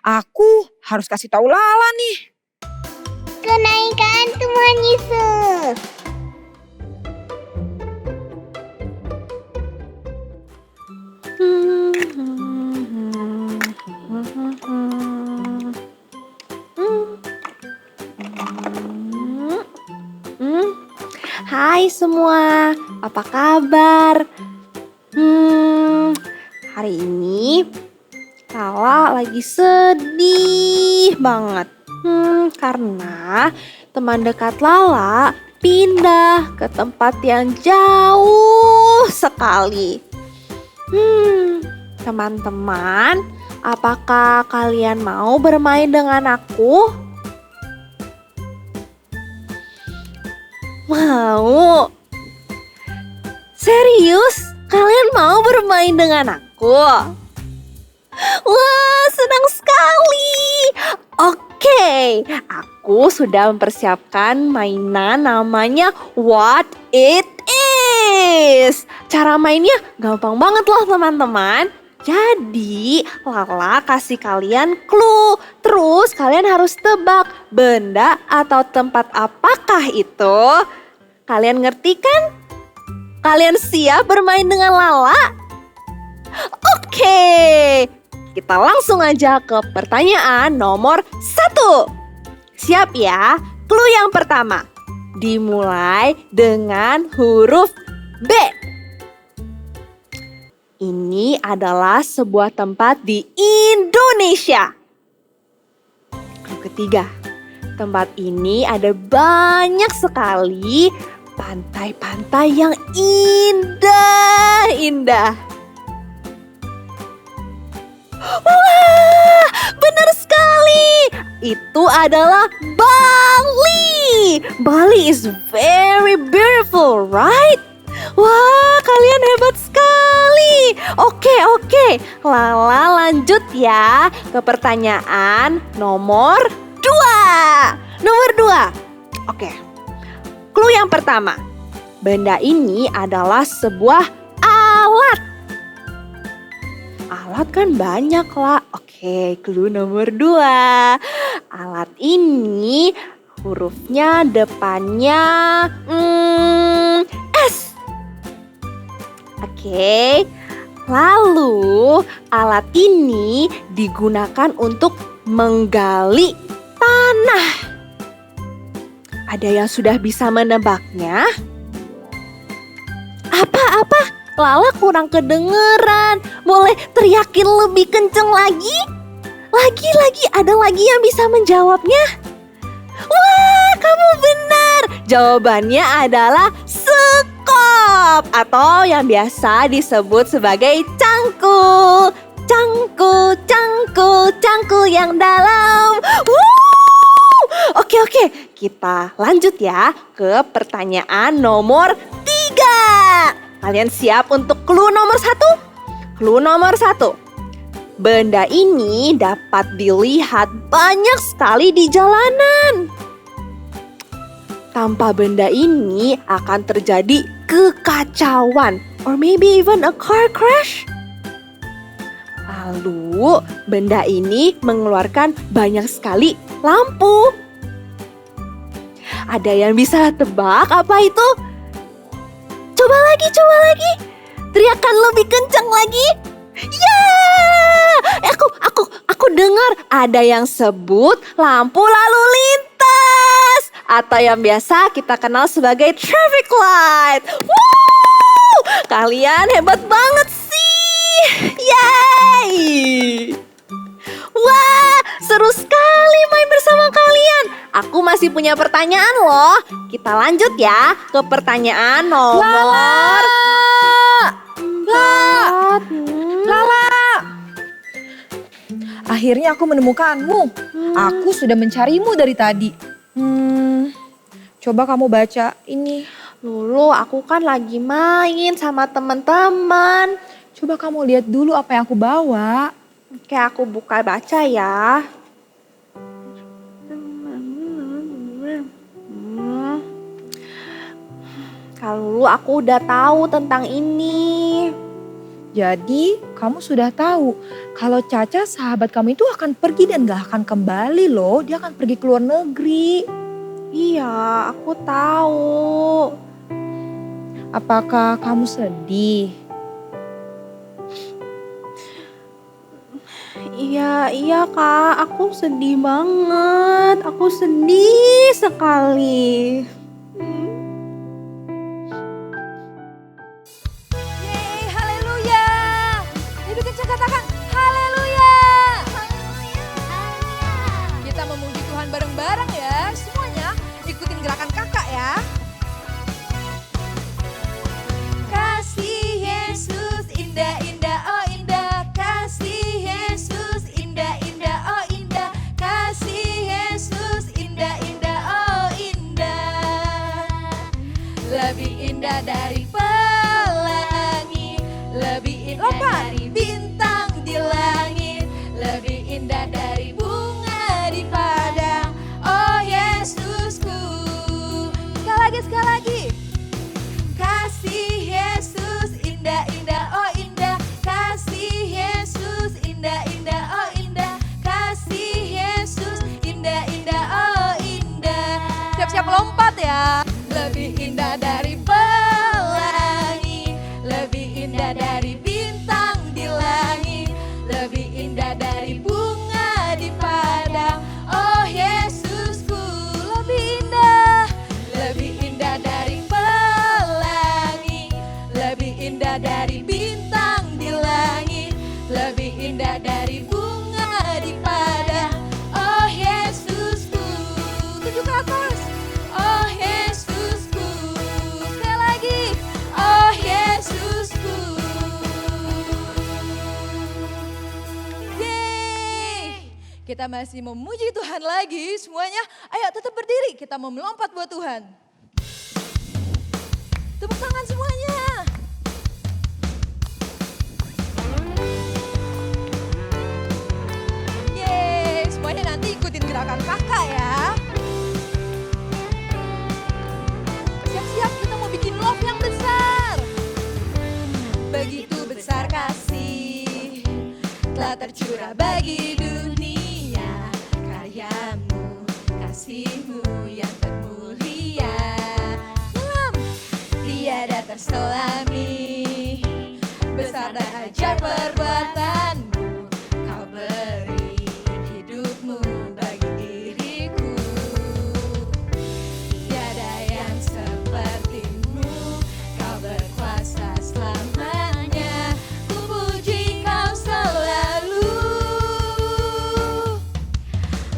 Aku harus kasih tahu Lala nih. Kenaikan Tuhan Yesus. Hai semua, apa kabar? Hari ini Lala lagi sedih banget. Karena teman dekat Lala pindah ke tempat yang jauh sekali. Teman-teman, apakah kalian mau bermain dengan aku? Mau? Serius? Kalian mau bermain dengan aku? Wah, senang sekali. Oke, aku sudah mempersiapkan mainan namanya What It Is. Cara mainnya gampang banget loh teman-teman. Jadi, Lala kasih kalian clue. Terus kalian harus tebak benda atau tempat apakah itu. Kalian ngerti kan? Kalian siap bermain dengan Lala? Oke, kita langsung aja ke pertanyaan nomor 1. Siap ya? Clue yang pertama dimulai dengan huruf B. Ini adalah sebuah tempat di Indonesia. Clue ketiga, tempat ini ada banyak sekali pantai-pantai yang indah-indah. Wah, benar sekali. Itu adalah Bali. Bali is very beautiful, right? Wah, kalian hebat sekali. Oke. Lala lanjut ya ke pertanyaan nomor 2. Nomor 2. Oke. Clue yang pertama. Benda ini adalah sebuah alat. Alat kan banyak lah. Oke, clue nomor 2. Alat ini hurufnya depannya S. Oke. Lalu alat ini digunakan untuk menggali tanah. Ada yang sudah bisa menebaknya? Apa? Lala kurang kedengeran. Boleh teriakin lebih kenceng lagi? Lagi, ada lagi yang bisa menjawabnya? Wah, kamu benar. Jawabannya adalah sekop atau yang biasa disebut sebagai cangkul. Cangkul yang dalam. Oke, kita lanjut ya ke pertanyaan nomor 3. Kalian siap untuk clue nomor 1? Clue nomor 1. Benda ini dapat dilihat banyak sekali di jalanan. Tanpa benda ini akan terjadi kekacauan, or maybe even a car crash. Lalu, benda ini mengeluarkan banyak sekali lampu. Ada yang bisa tebak apa itu? Coba lagi. Teriakan lebih kencang lagi. Aku dengar ada yang sebut lampu lalu lintas atau yang biasa kita kenal sebagai traffic light. Kalian hebat banget sih. Yay! Wah, seru sekali main bersama kalian. Aku masih punya pertanyaan loh. Kita lanjut ya ke pertanyaan nomor Lala. Akhirnya aku menemukanmu. Aku sudah mencarimu dari tadi. Coba kamu baca ini. Lulu, aku kan lagi main sama teman-teman. Coba kamu lihat dulu apa yang aku bawa. Oke, aku buka baca ya. Kalau aku udah tahu tentang ini. Jadi kamu sudah tahu kalau Caca sahabat kamu itu akan pergi dan gak akan kembali loh. Dia akan pergi ke luar negeri. Iya, aku tahu. Apakah kamu sedih? Iya Kak, aku sedih banget. Aku sedih sekali. Yeay, haleluya. Jadi kencang katakan haleluya. Kita memuji Tuhan bareng-bareng ya. Semuanya ikutin gerakan kakak ya. Kasih Yesus indah-indah, oh indah. Kasih Yesus indah-indah, oh indah. Kasih Yesus indah-indah, oh indah. Lebih indah dari pelangi, lebih indah dari bintang di langit, lebih indah dari bunga di padang. Oh Yesusku. Sekali lagi. Kasih Yesus indah-indah, oh indah. Kasih Yesus indah-indah, oh indah. Kasih Yesus indah-indah, oh indah. Siap-siap lompat ya. Lebih indah dari pelangi, lebih indah dari bintang di langit, lebih indah dari bunga di padang. Oh Yesusku, lebih indah dari pelangi, lebih indah dari bintang di langit, lebih indah dari bunga di padang. Oh Yesusku, tuju ke atas. Oh Yesusku, sekali lagi. Oh Yesusku. Yeay, kita masih memuji Tuhan lagi semuanya. Ayo tetap berdiri, kita mau melompat buat Tuhan. Tepuk tangan semuanya. Yeay, semuanya nanti ikutin gerakan kakak ya. Siap-siap, kita mau bikin love yang besar. Begitu besar kasih telah tercurah bagi dunia, karyamu, kasihmu yang termulia. Salam, tiada terselami, besar dan ajaib perbuatanmu. Kau beri hidupmu bagi diriku, tiada yang sepertimu. Kau berkuasa selamanya, ku puji kau selalu.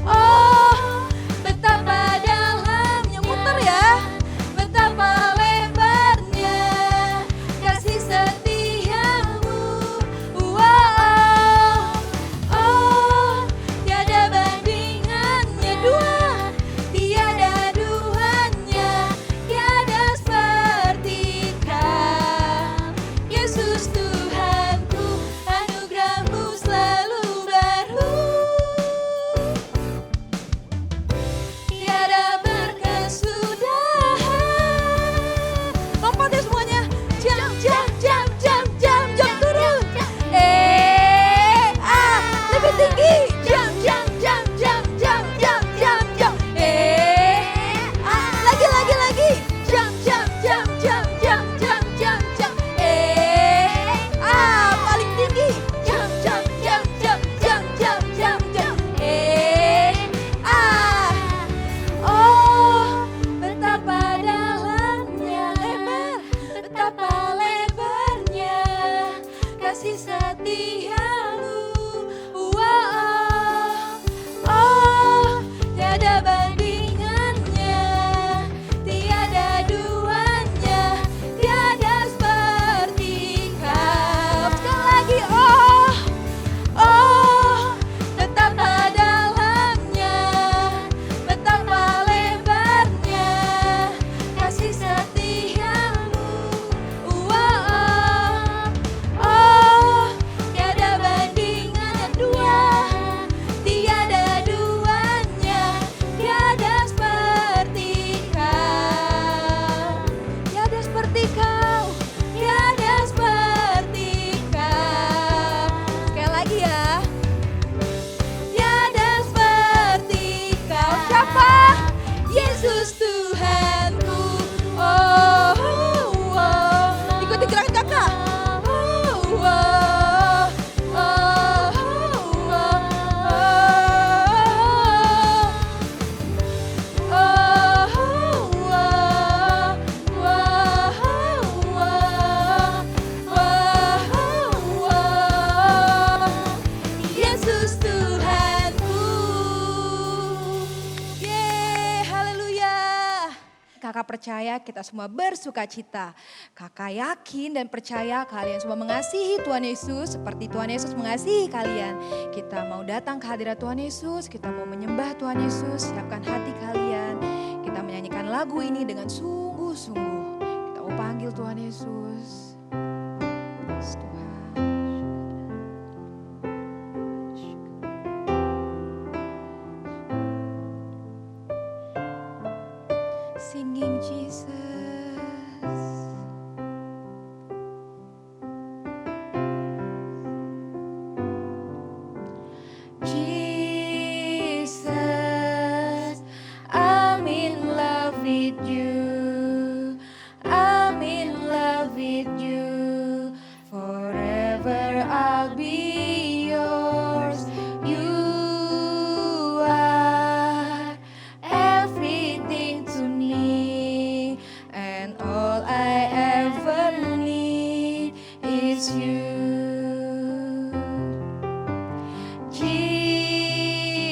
Oh, betapa dalamnya, muter ya. Betapa lebarnya kasih setiamu. Wow. percaya kita semua bersuka cita. Kakak yakin dan percaya kalian semua mengasihi Tuhan Yesus seperti Tuhan Yesus mengasihi kalian. Kita mau datang ke hadirat Tuhan Yesus, kita mau menyembah Tuhan Yesus, siapkan hati kalian. Kita menyanyikan lagu ini dengan sungguh-sungguh. Kita mau panggil Tuhan Yesus. Yes, Tuhan. Singing Jesus. Jesus, I'm in love with you. I'm in love with you. Forever I'll be yours. You are everything to me, and all I ever need is you.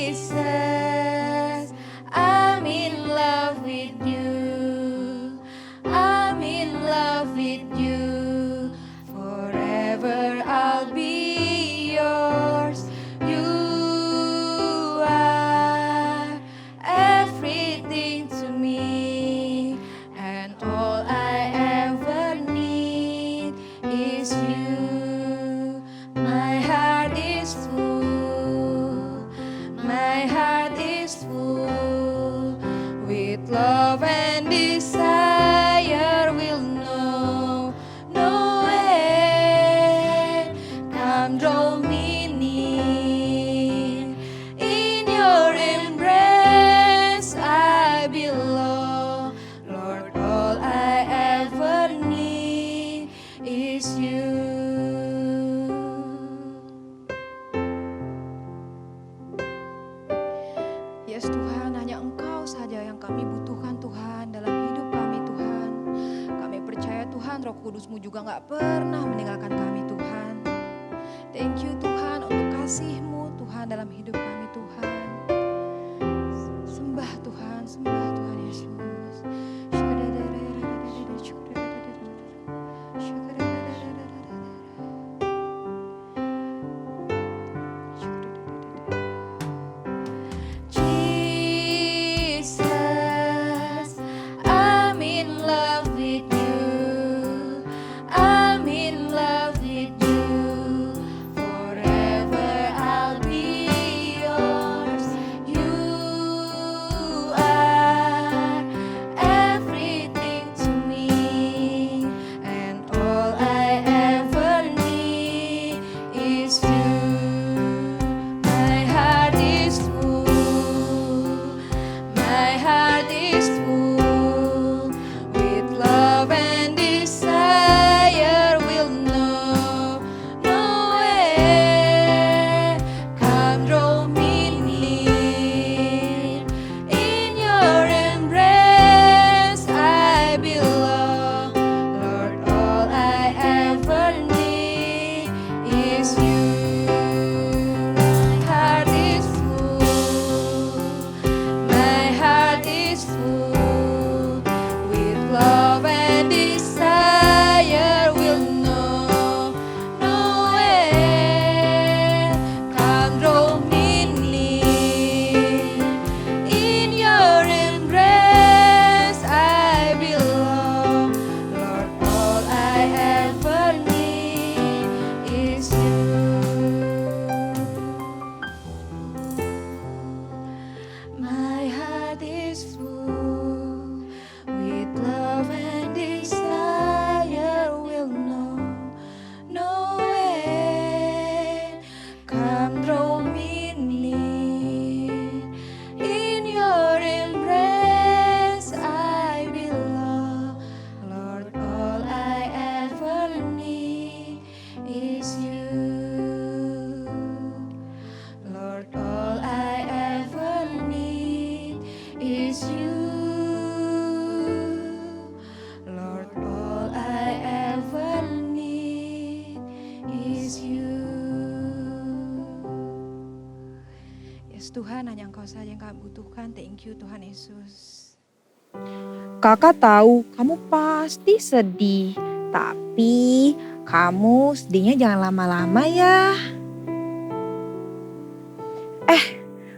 Jesus, I'm in love with you. I'm in love with you. Forever I'll be yours. You are everything to me, and all I ever need is you. My heart is full. My heart is full with love and desire. Will know no end. Come draw me near. In your embrace I belong. Lord, all I ever need is you. Yes Tuhan, hanya Engkau saja yang kami butuhkan Tuhan dalam hidup kami Tuhan. Kami percaya Tuhan Roh Kudus-Mu juga gak pernah meninggalkan kami Tuhan. Thank you Tuhan untuk kasih-Mu Tuhan dalam hidup kami Tuhan. Sembah Tuhan Yesus. Jesus, I'm in love with you. I'm in love with you. Forever I'll be yours. You are everything to me, and all I ever need is you. My heart is full. My heart is full with love and desire. Will know no end. Come draw me near. In your embrace I belong. Lord, all I ever need is you. My heart is full. My heart is full with love and desire. Will know no end. Come draw me near. In your embrace I belong. Lord, all I ever need is you. My heart is full with love and desire. Will know no end. Come draw me near. In your embrace I belong. Lord, all I ever need is you. Lord, all I ever need is you. Lord, all I ever need is you. Yes Tuhan, hanya Engkau saja yang kami butuhkan. Thank you Tuhan Yesus. Kakak tahu kamu pasti sedih, tapi kamu sedihnya jangan lama-lama ya.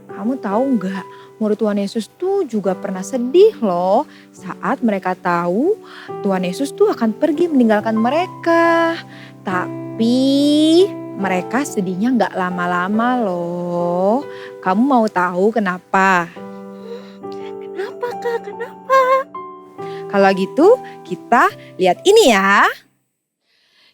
Kamu tahu nggak, murid Tuhan Yesus tuh juga pernah sedih loh saat mereka tahu Tuhan Yesus tuh akan pergi meninggalkan mereka. Tapi mereka sedihnya nggak lama-lama loh. Kamu mau tahu kenapa? Kenapa Kak? Kenapa? Kalau gitu kita lihat ini ya.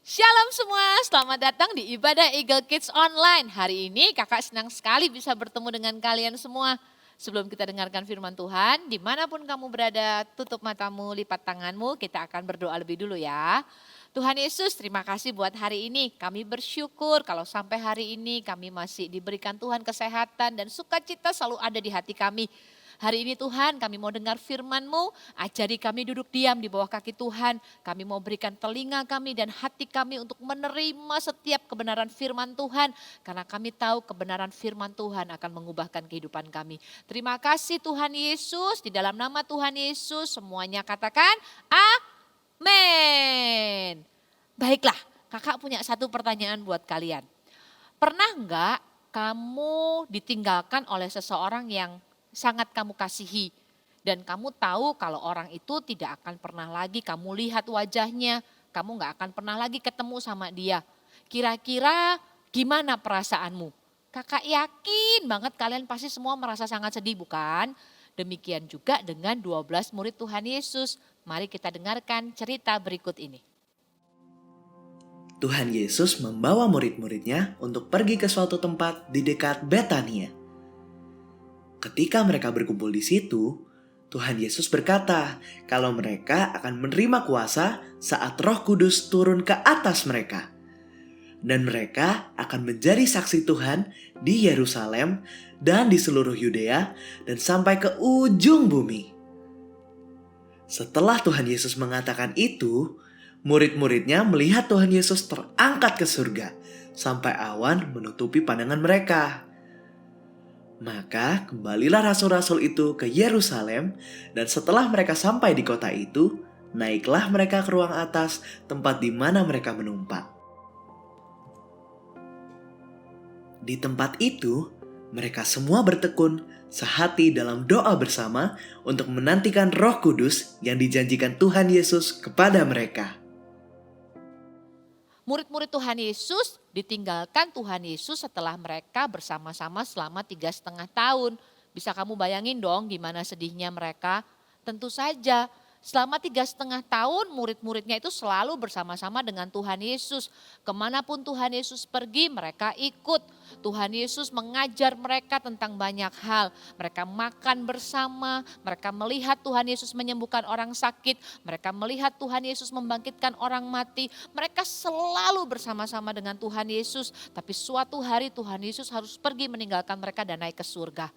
Shalom semua, selamat datang di ibadah Eagle Kids Online. Hari ini kakak senang sekali bisa bertemu dengan kalian semua. Sebelum kita dengarkan firman Tuhan, dimanapun kamu berada, tutup matamu, lipat tanganmu, kita akan berdoa lebih dulu ya. Tuhan Yesus, terima kasih buat hari ini. Kami bersyukur kalau sampai hari ini kami masih diberikan Tuhan kesehatan dan sukacita selalu ada di hati kami. Hari ini Tuhan kami mau dengar firman-Mu, ajari kami duduk diam di bawah kaki Tuhan. Kami mau berikan telinga kami dan hati kami untuk menerima setiap kebenaran firman Tuhan. Karena kami tahu kebenaran firman Tuhan akan mengubahkan kehidupan kami. Terima kasih Tuhan Yesus, di dalam nama Tuhan Yesus semuanya katakan amin. Baiklah, kakak punya satu pertanyaan buat kalian. Pernah enggak kamu ditinggalkan oleh seseorang yang sangat kamu kasihi dan kamu tahu kalau orang itu tidak akan pernah lagi kamu lihat wajahnya, kamu gak akan pernah lagi ketemu sama dia. Kira-kira gimana perasaanmu? Kakak yakin banget kalian pasti semua merasa sangat sedih bukan? Demikian juga dengan 12 murid Tuhan Yesus. Mari kita dengarkan cerita berikut ini. Tuhan Yesus membawa murid-muridnya untuk pergi ke suatu tempat di dekat Betania. Ketika mereka berkumpul di situ, Tuhan Yesus berkata kalau mereka akan menerima kuasa saat Roh Kudus turun ke atas mereka. Dan mereka akan menjadi saksi Tuhan di Yerusalem dan di seluruh Yudea dan sampai ke ujung bumi. Setelah Tuhan Yesus mengatakan itu, murid-muridnya melihat Tuhan Yesus terangkat ke surga sampai awan menutupi pandangan mereka. Maka kembalilah rasul-rasul itu ke Yerusalem dan setelah mereka sampai di kota itu, naiklah mereka ke ruang atas tempat di mana mereka menumpak. Di tempat itu, mereka semua bertekun sehati dalam doa bersama untuk menantikan Roh Kudus yang dijanjikan Tuhan Yesus kepada mereka. Murid-murid Tuhan Yesus ditinggalkan Tuhan Yesus setelah mereka bersama-sama selama 3,5 tahun. Bisa kamu bayangin dong gimana sedihnya mereka? Tentu saja selama 3,5 tahun murid-muridnya itu selalu bersama-sama dengan Tuhan Yesus. Kemanapun Tuhan Yesus pergi mereka ikut. Tuhan Yesus mengajar mereka tentang banyak hal. Mereka makan bersama, mereka melihat Tuhan Yesus menyembuhkan orang sakit. Mereka melihat Tuhan Yesus membangkitkan orang mati. Mereka selalu bersama-sama dengan Tuhan Yesus. Tapi suatu hari Tuhan Yesus harus pergi meninggalkan mereka dan naik ke surga.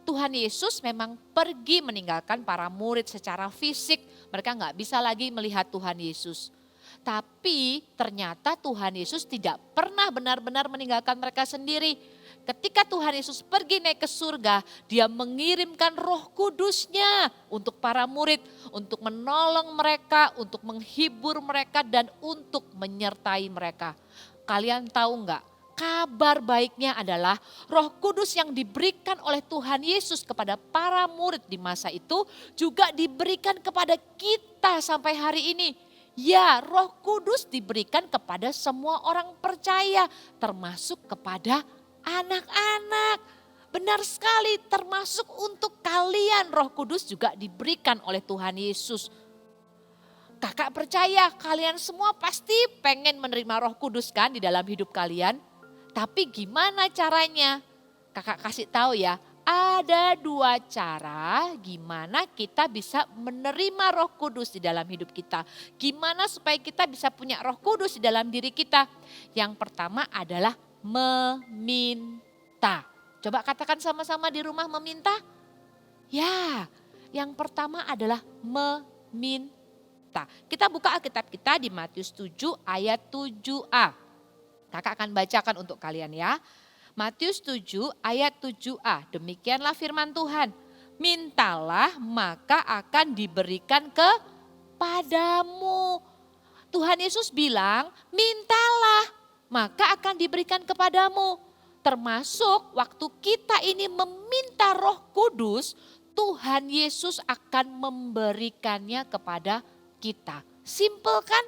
Tuhan Yesus memang pergi meninggalkan para murid secara fisik. Mereka nggak bisa lagi melihat Tuhan Yesus. Tapi ternyata Tuhan Yesus tidak pernah benar-benar meninggalkan mereka sendiri. Ketika Tuhan Yesus pergi naik ke surga, dia mengirimkan Roh Kudusnya untuk para murid. Untuk menolong mereka, untuk menghibur mereka dan untuk menyertai mereka. Kalian tahu nggak? Kabar baiknya adalah Roh Kudus yang diberikan oleh Tuhan Yesus kepada para murid di masa itu juga diberikan kepada kita sampai hari ini. Ya, Roh Kudus diberikan kepada semua orang percaya, termasuk kepada anak-anak. Benar sekali, termasuk untuk kalian Roh Kudus juga diberikan oleh Tuhan Yesus. Kakak percaya kalian semua pasti pengen menerima Roh Kudus kan di dalam hidup kalian. Tapi gimana caranya? Kakak kasih tahu ya, ada 2 cara gimana kita bisa menerima Roh Kudus di dalam hidup kita. Gimana supaya kita bisa punya Roh Kudus di dalam diri kita? Yang pertama adalah meminta. Coba katakan sama-sama di rumah meminta. Ya, yang pertama adalah meminta. Kita buka Alkitab kita di Matius 7 ayat 7a. Kakak akan bacakan untuk kalian ya. Matius 7 ayat 7a. Demikianlah firman Tuhan. mintalah maka akan diberikan kepadamu. Tuhan Yesus bilang, mintalah maka akan diberikan kepadamu. Termasuk waktu kita ini meminta Roh Kudus, Tuhan Yesus akan memberikannya kepada kita. Simple kan?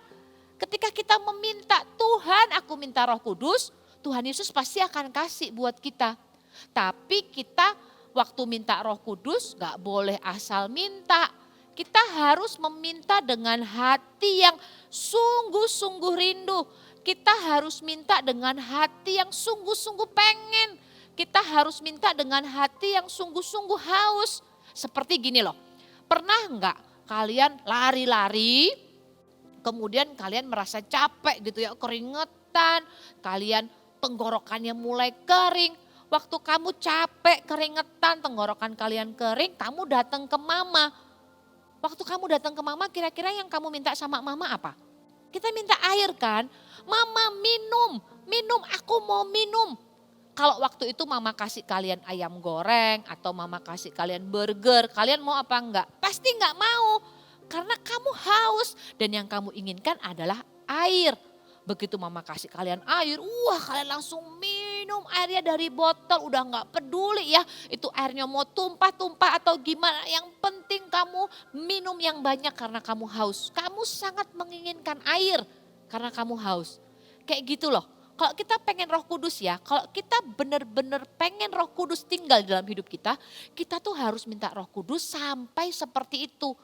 Ketika kita meminta, Tuhan aku minta Roh Kudus, Tuhan Yesus pasti akan kasih buat kita. Tapi kita waktu minta Roh Kudus gak boleh asal minta. Kita harus meminta dengan hati yang sungguh-sungguh rindu. Kita harus minta dengan hati yang sungguh-sungguh pengen. Kita harus minta dengan hati yang sungguh-sungguh haus. Seperti gini loh, pernah nggak kalian lari-lari, kemudian kalian merasa capek gitu ya, keringetan, kalian tenggorokannya mulai kering. Waktu kamu capek, keringetan, tenggorokan kalian kering, kamu datang ke mama. Waktu kamu datang ke mama, kira-kira yang kamu minta sama mama apa? Kita minta air kan? Mama minum, aku mau minum. Kalau waktu itu mama kasih kalian ayam goreng atau mama kasih kalian burger, kalian mau apa enggak? Pasti enggak mau. Karena kamu haus dan yang kamu inginkan adalah air. Begitu mama kasih kalian air, wah kalian langsung minum airnya dari botol. Udah enggak peduli ya itu airnya mau tumpah-tumpah atau gimana. Yang penting kamu minum yang banyak karena kamu haus. Kamu sangat menginginkan air karena kamu haus. Kayak gitu loh. Kalau kita pengen Roh Kudus ya, kalau kita benar-benar pengen Roh Kudus tinggal dalam hidup kita tuh harus minta Roh Kudus sampai seperti itu.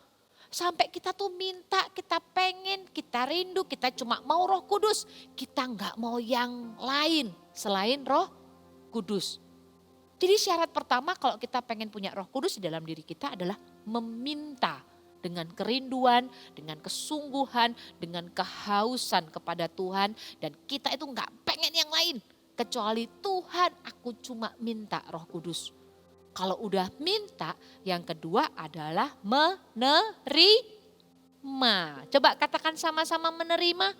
Sampai kita tuh minta, kita pengen, kita rindu, kita cuma mau Roh Kudus. Kita nggak mau yang lain selain Roh Kudus. Jadi syarat pertama kalau kita pengen punya Roh Kudus di dalam diri kita adalah meminta. Dengan kerinduan, dengan kesungguhan, dengan kehausan kepada Tuhan. Dan kita itu gak pengen yang lain. Kecuali Tuhan aku cuma minta Roh Kudus. Kalau udah minta, yang kedua adalah menerima. Coba katakan sama-sama menerima.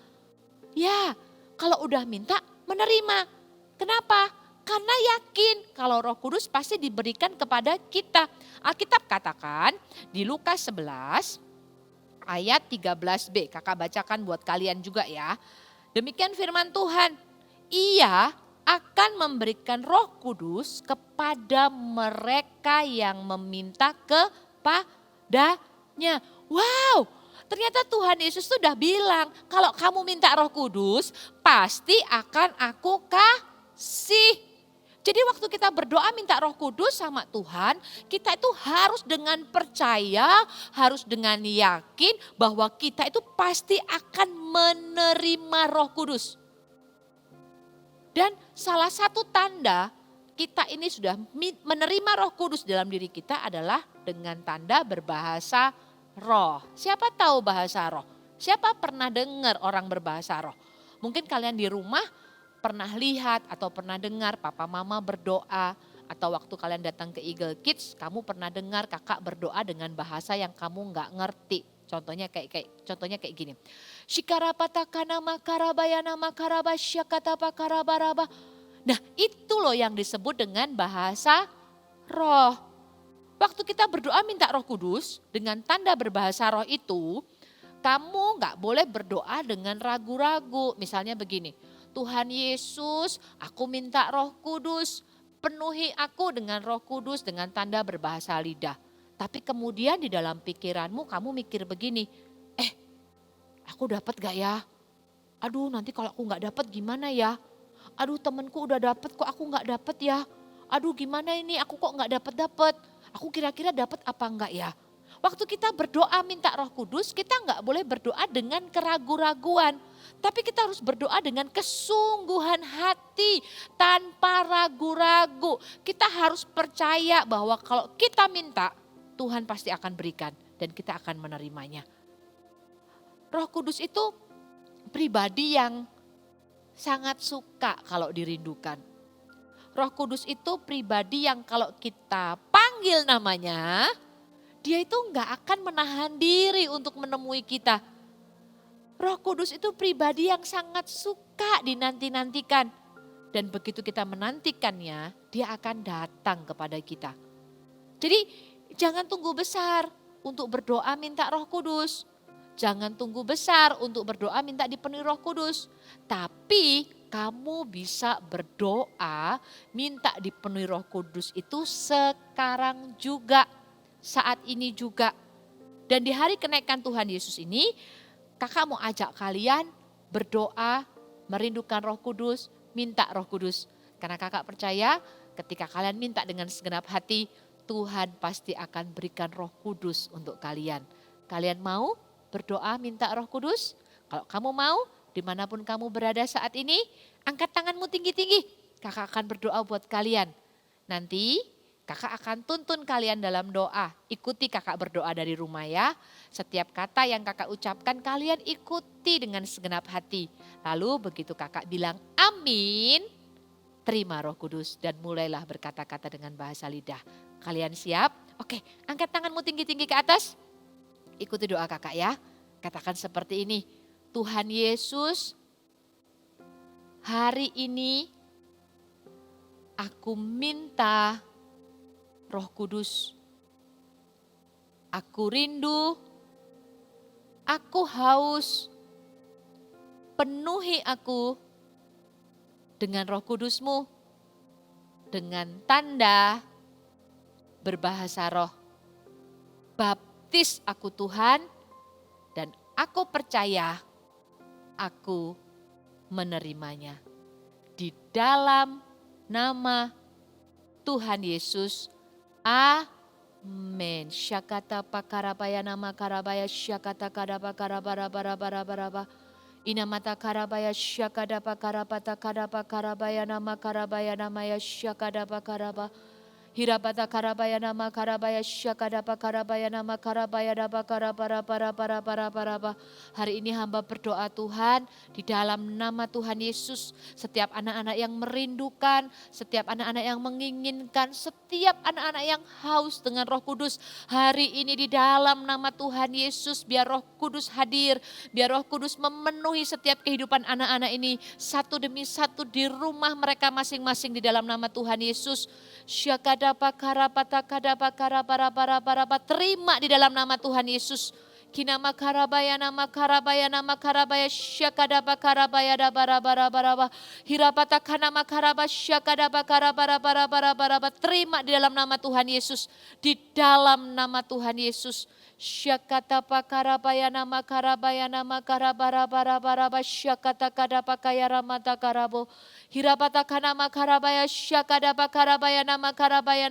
Ya, kalau udah minta menerima. Kenapa? Karena yakin kalau Roh Kudus pasti diberikan kepada kita. Alkitab katakan di Lukas 11 ayat 13b. Kakak bacakan buat kalian juga ya. Demikian firman Tuhan. Ia akan memberikan Roh Kudus kepada mereka yang meminta kepadanya. Wow, ternyata Tuhan Yesus sudah bilang kalau kamu minta Roh Kudus pasti akan aku kasih. Jadi waktu kita berdoa minta Roh Kudus sama Tuhan, kita itu harus dengan percaya, harus dengan yakin bahwa kita itu pasti akan menerima Roh Kudus. Dan salah satu tanda kita ini sudah menerima Roh Kudus dalam diri kita adalah dengan tanda berbahasa roh. Siapa tahu bahasa roh? Siapa pernah dengar orang berbahasa roh? Mungkin kalian di rumah pernah lihat atau pernah dengar papa mama berdoa atau waktu kalian datang ke Eagle Kids kamu pernah dengar kakak berdoa dengan bahasa yang kamu nggak ngerti. Contohnya kayak gini. Shikarapatakana makarabayana makarabasyakatapa karabaraba. Nah, itu loh yang disebut dengan bahasa roh. Waktu kita berdoa minta Roh Kudus dengan tanda berbahasa roh itu, kamu nggak boleh berdoa dengan ragu-ragu. Misalnya begini. Tuhan Yesus, aku minta Roh Kudus, penuhi aku dengan Roh Kudus dengan tanda berbahasa lidah. Tapi kemudian di dalam pikiranmu kamu mikir begini, aku dapat gak ya? Aduh nanti kalau aku gak dapat gimana ya? Aduh temanku udah dapat kok aku gak dapat ya? Aduh gimana ini aku kok gak dapat? Aku kira-kira dapat apa enggak ya? Waktu kita berdoa minta Roh Kudus, kita nggak boleh berdoa dengan keraguan-raguan. Tapi kita harus berdoa dengan kesungguhan hati, tanpa ragu-ragu. Kita harus percaya bahwa kalau kita minta, Tuhan pasti akan berikan dan kita akan menerimanya. Roh Kudus itu pribadi yang sangat suka kalau dirindukan. Roh Kudus itu pribadi yang kalau kita panggil namanya, dia itu nggak akan menahan diri untuk menemui kita. Roh Kudus itu pribadi yang sangat suka dinanti-nantikan. Dan begitu kita menantikannya, dia akan datang kepada kita. Jadi Jangan tunggu besar untuk berdoa minta Roh Kudus. Jangan tunggu besar untuk berdoa minta dipenuhi Roh Kudus. Tapi kamu bisa berdoa minta dipenuhi Roh Kudus itu sekarang juga, saat ini juga. Dan di hari kenaikan Tuhan Yesus ini, kakak mau ajak kalian berdoa, merindukan Roh Kudus, minta Roh Kudus. Karena kakak percaya ketika kalian minta dengan segenap hati, Tuhan pasti akan berikan Roh Kudus untuk kalian. Kalian mau berdoa minta Roh Kudus? Kalau kamu mau, dimanapun kamu berada saat ini, angkat tanganmu tinggi-tinggi. Kakak akan berdoa buat kalian. Nanti kakak akan tuntun kalian dalam doa. Ikuti kakak berdoa dari rumah ya. Setiap kata yang kakak ucapkan kalian ikuti dengan segenap hati. Lalu begitu kakak bilang amin, terima Roh Kudus dan mulailah berkata-kata dengan bahasa lidah. Kalian siap? Oke, angkat tanganmu tinggi-tinggi ke atas. Ikuti doa kakak ya. Katakan seperti ini. Tuhan Yesus, hari ini aku minta Roh Kudus. Aku rindu, aku haus. Penuhi aku dengan Roh Kudus-Mu, dengan tanda berbahasa roh. Baptis aku Tuhan, dan aku percaya aku menerimanya. Di dalam nama Tuhan Yesus, amin. Syakata pakarabaya nama karabaya syakata kadapa karabara bara bara bara bara. Inamata karabaya syakada pakarapata kadapa karabaya nama ya syakada pakaraba. Hirabata karabaya nama karabaya syakadapa karabaya nama karabaya dapa karabara para para para para para. Hari ini hamba berdoa Tuhan di dalam nama Tuhan Yesus, setiap anak-anak yang merindukan, setiap anak-anak yang menginginkan, setiap anak-anak yang haus dengan Roh Kudus, hari ini di dalam nama Tuhan Yesus biar Roh Kudus hadir, biar Roh Kudus memenuhi setiap kehidupan anak-anak ini satu demi satu di rumah mereka masing-masing di dalam nama Tuhan Yesus. Syakadapa karapata kadapa karabara bara bara bara. Terima di dalam nama Tuhan Yesus. Kinama karabaya nama karabaya syakadapa karabaya da bara bara bara. Hirapata kanama karaba syakadapa karabara bara bara bara. Terima di dalam nama Tuhan Yesus. Di dalam nama Tuhan Yesus. Syakata pakarabaya nama karabara bara bara. Syakata kadapa kaya ramata karabo. Hirapata kanama karabaya syakadapa karabaya nama karabaya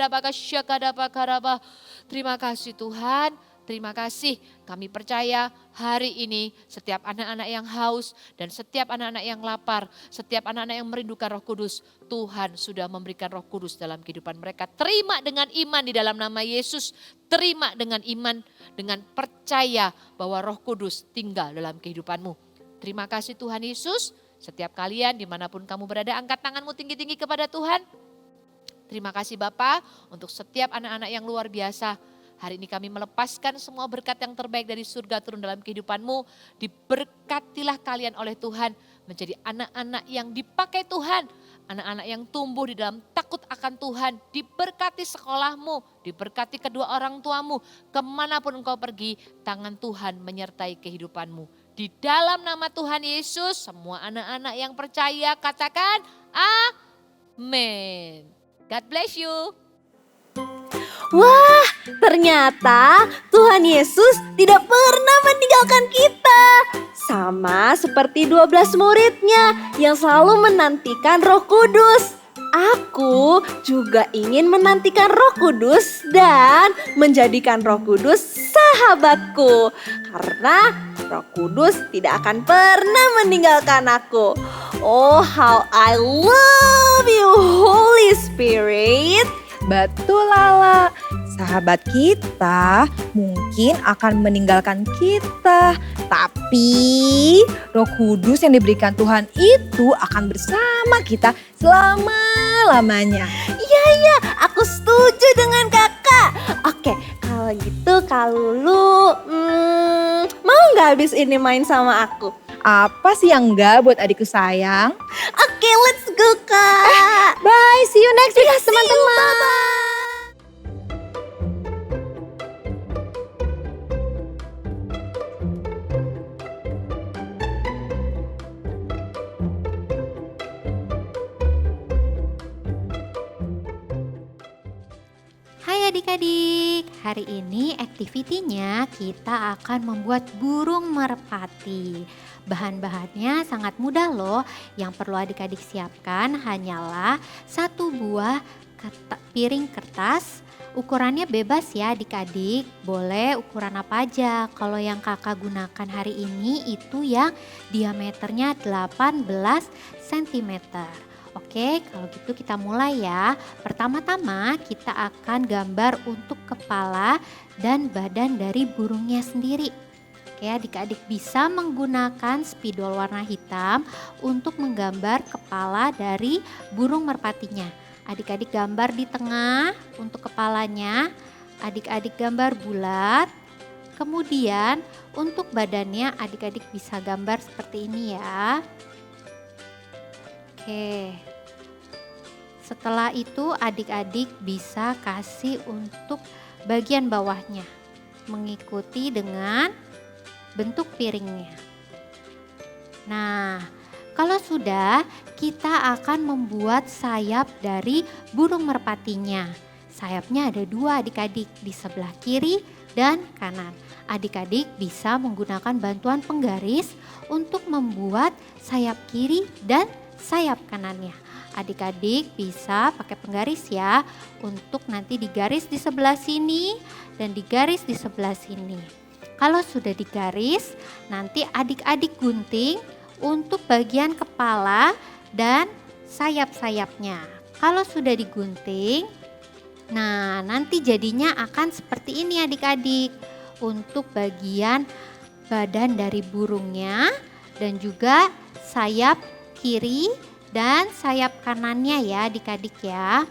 dabaka syakadapa karaba. Terima kasih Tuhan. Terima kasih, kami percaya hari ini setiap anak-anak yang haus dan setiap anak-anak yang lapar, setiap anak-anak yang merindukan Roh Kudus, Tuhan sudah memberikan Roh Kudus dalam kehidupan mereka. Terima dengan iman di dalam nama Yesus, terima dengan iman, dengan percaya bahwa Roh Kudus tinggal dalam kehidupanmu. Terima kasih Tuhan Yesus, setiap kalian dimanapun kamu berada, angkat tanganmu tinggi-tinggi kepada Tuhan. Terima kasih Bapa untuk setiap anak-anak yang luar biasa. Hari ini kami melepaskan semua berkat yang terbaik dari surga turun dalam kehidupanmu. Diberkatilah kalian oleh Tuhan menjadi anak-anak yang dipakai Tuhan. Anak-anak yang tumbuh di dalam takut akan Tuhan. Diberkati sekolahmu, diberkati kedua orang tuamu. Kemanapun engkau pergi, tangan Tuhan menyertai kehidupanmu. Di dalam nama Tuhan Yesus, semua anak-anak yang percaya katakan amin. God bless you. Wah, ternyata Tuhan Yesus tidak pernah meninggalkan kita. Sama seperti 12 muridnya yang selalu menantikan Roh Kudus. Aku juga ingin menantikan Roh Kudus dan menjadikan Roh Kudus sahabatku. Karena Roh Kudus tidak akan pernah meninggalkan aku. Oh, how I love you, Holy Spirit. Betul Lala, sahabat kita mungkin akan meninggalkan kita. Tapi Roh Kudus yang diberikan Tuhan itu akan bersama kita selama-lamanya. Iya, aku setuju dengan kakak. Oke, kalau gitu Kak Lulu, mau gak habis ini main sama aku? Apa sih yang enggak buat adikku sayang? Oke, let's go Kak. Bye, see you next week teman-teman. Bye-bye. adik-adik, hari ini aktivitinya kita akan membuat burung merpati. Bahan-bahannya sangat mudah loh, yang perlu adik-adik siapkan hanyalah satu buah piring kertas. Ukurannya bebas ya adik-adik, boleh ukuran apa aja. Kalau yang kakak gunakan hari ini itu yang diameternya 18 cm. Oke, kalau gitu kita mulai ya. Pertama-tama kita akan gambar untuk kepala dan badan dari burungnya sendiri. Oke, adik-adik bisa menggunakan spidol warna hitam untuk menggambar kepala dari burung merpatinya. Adik-adik gambar di tengah untuk kepalanya, adik-adik gambar bulat. Kemudian untuk badannya adik-adik bisa gambar seperti ini ya. Oke, setelah itu adik-adik bisa kasih untuk bagian bawahnya mengikuti dengan bentuk piringnya. Nah, kalau sudah, kita akan membuat sayap dari burung merpatinya. Sayapnya ada dua adik-adik, di sebelah kiri dan kanan. Adik-adik bisa menggunakan bantuan penggaris untuk membuat sayap kiri dan sayap kanannya. Adik-adik bisa pakai penggaris ya, untuk nanti digaris di sebelah sini dan digaris di sebelah sini. Kalau sudah digaris, nanti adik-adik gunting untuk bagian kepala dan sayap-sayapnya. Kalau sudah digunting, nah nanti jadinya akan seperti ini adik-adik. Untuk bagian badan dari burungnya dan juga sayap kiri dan sayap kanannya ya adik-adik ya.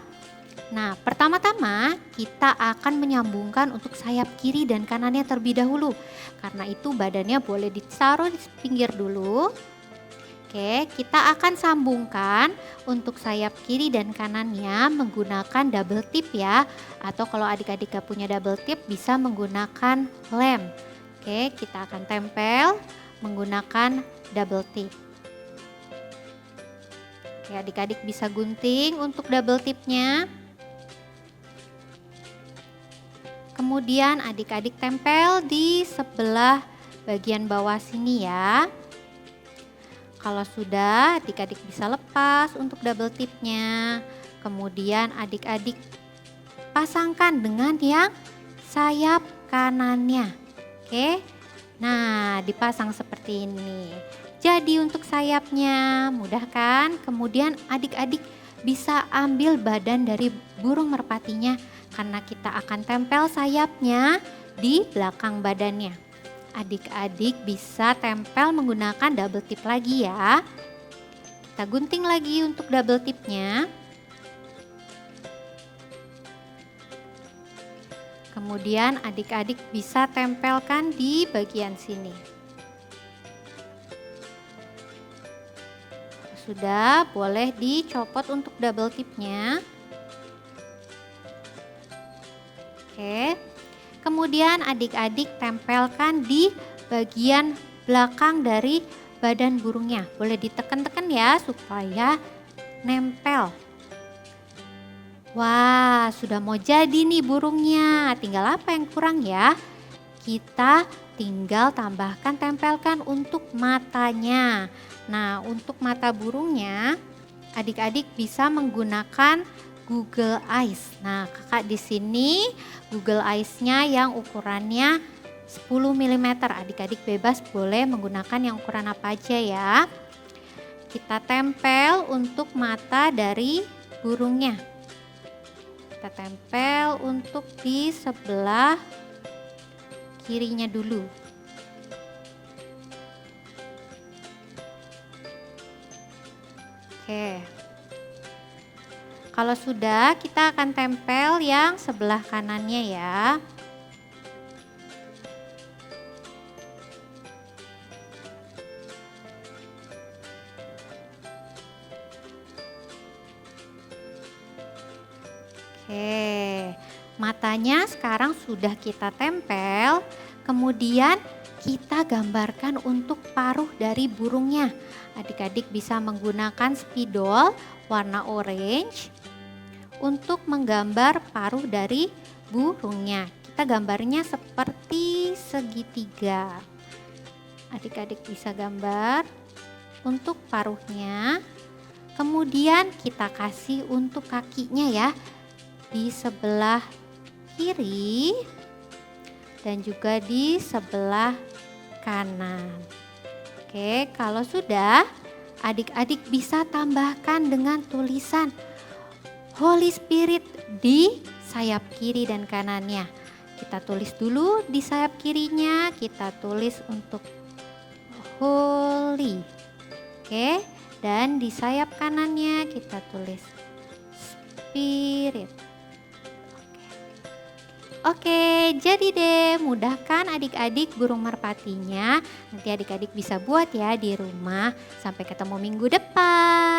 Nah, pertama-tama kita akan menyambungkan untuk sayap kiri dan kanannya terlebih dahulu. Karena itu badannya boleh ditaruh di pinggir dulu. Oke, kita akan sambungkan untuk sayap kiri dan kanannya menggunakan double tip ya. Atau kalau adik-adik gak punya double tip bisa menggunakan lem. Oke, kita akan tempel menggunakan double tip. Oke, adik-adik bisa gunting untuk double tipnya. Kemudian adik-adik tempel di sebelah bagian bawah sini ya. Kalau sudah, adik-adik bisa lepas untuk double tipnya. Kemudian adik-adik pasangkan dengan yang sayap kanannya. Oke, nah dipasang seperti ini. Jadi untuk sayapnya mudah kan? Kemudian adik-adik bisa ambil badan dari burung merpatinya karena kita akan tempel sayapnya di belakang badannya. Adik-adik bisa tempel menggunakan double tip lagi ya. Kita gunting lagi untuk double tipnya. Kemudian adik-adik bisa tempelkan di bagian sini. Sudah, boleh dicopot untuk double tipnya. Oke. Kemudian adik-adik tempelkan di bagian belakang dari badan burungnya. Boleh ditekan-tekan ya supaya nempel. Wah, sudah mau jadi nih burungnya. Tinggal apa yang kurang ya? Kita tinggal tambahkan, tempelkan untuk matanya. Nah, untuk mata burungnya adik-adik bisa menggunakan Google Eyes. Nah, kakak di sini Google Eyes-nya yang ukurannya 10 mm. Adik-adik bebas boleh menggunakan yang ukuran apa aja ya. Kita tempel untuk mata dari burungnya. Kita tempel untuk di sebelah kirinya dulu. Oke. Kalau sudah, kita akan tempel yang sebelah kanannya ya. Oke, matanya sekarang sudah kita tempel. Kemudian kita gambarkan untuk paruh dari burungnya. Adik-adik bisa menggunakan spidol warna orange untuk menggambar paruh dari burungnya. Kita gambarnya seperti segitiga. Adik-adik bisa gambar untuk paruhnya. Kemudian kita kasih untuk kakinya ya, di sebelah kiri dan juga di sebelah kanan. Oke, kalau sudah, adik-adik bisa tambahkan dengan tulisan Holy Spirit di sayap kiri dan kanannya. Kita tulis dulu di sayap kirinya, kita tulis untuk Holy. Oke, dan di sayap kanannya kita tulis Spirit. Oke, jadi deh, mudahkan adik-adik burung merpatinya. Nanti adik-adik bisa buat ya di rumah. Sampai ketemu minggu depan.